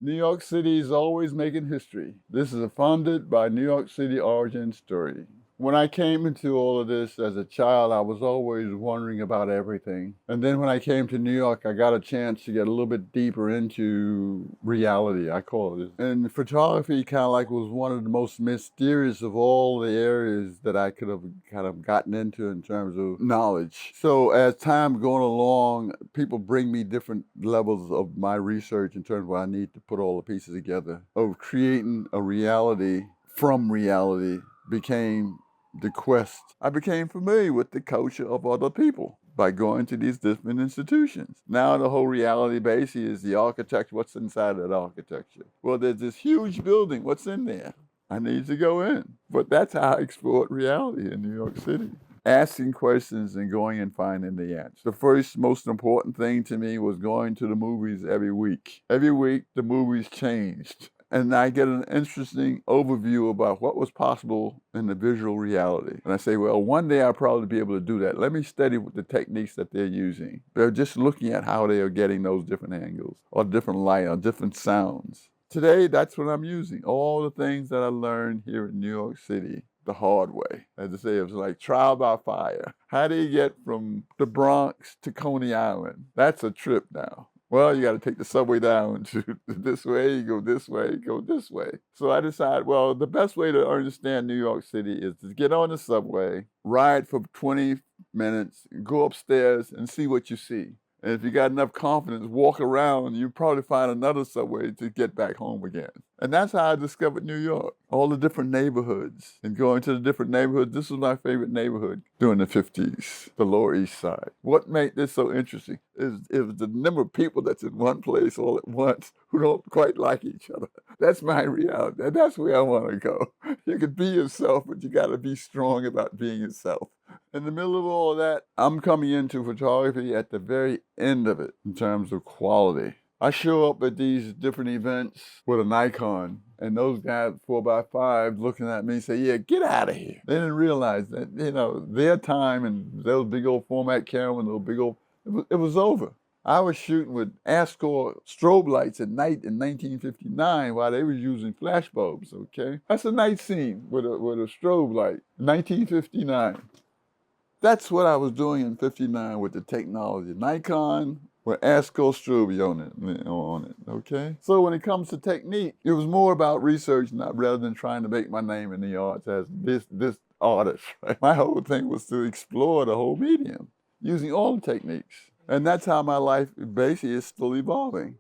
New York City is always making history. This is a founded by New York City origin story. When I came into all of this as a child, I was always wondering about everything. And then when I came to New York, I got a chance to get a little bit deeper into reality, I call it. And photography kind of like was one of the most mysterious of all the areas that I could have kind of gotten into in terms of knowledge. So as time going along, people bring me different levels of my research in terms of what I need to put all the pieces together of creating a reality from reality became the quest. I became familiar with the culture of other people by going to these different institutions. Now the whole reality base is the architecture, what's inside of that architecture. Well, there's this huge building, what's in there? I need to go in. But that's how I explored reality in New York City. Asking questions and going and finding the answer. The first most important thing to me was going to the movies every week. Every week, the movies changed. And I get an interesting overview about what was possible in the visual reality. And I say, well, one day I'll probably be able to do that. Let me study the techniques that they're using. They're just looking at how they are getting those different angles, or different light, or different sounds. Today, that's what I'm using. All the things that I learned here in New York City the hard way. As I say, it was like trial by fire. How do you get from the Bronx to Coney Island? That's a trip now. Well, you got to take the subway down to this way, you go this way, go this way. So I decided, well, the best way to understand New York City is to get on the subway, ride for 20 minutes, go upstairs and see what you see. And if you got enough confidence, walk around, you probably find another subway to get back home again. And that's how I discovered New York. All the different neighborhoods. And going to the different neighborhoods, this was my favorite neighborhood during the 50s, the Lower East Side. What made this so interesting is the number of people that's in one place all at once who don't quite like each other. That's my reality. And that's where I want to go. You can be yourself, but you got to be strong about being yourself. In the middle of all of that, I'm coming into photography at the very end of it in terms of quality. I show up at these different events with a Nikon, and those guys 4x5 looking at me say, yeah, get out of here. They didn't realize that, their time and those big old format cameras and those big old, it was over. I was shooting with Ascor strobe lights at night in 1959 while they were using flash bulbs, okay? That's a night scene with a strobe light, 1959. That's what I was doing in 59 with the technology. Nikon with Ascor strobe on it, okay? So when it comes to technique, it was more about research rather than trying to make my name in the arts as this artist, right? My whole thing was to explore the whole medium using all the techniques. And that's how my life basically is still evolving.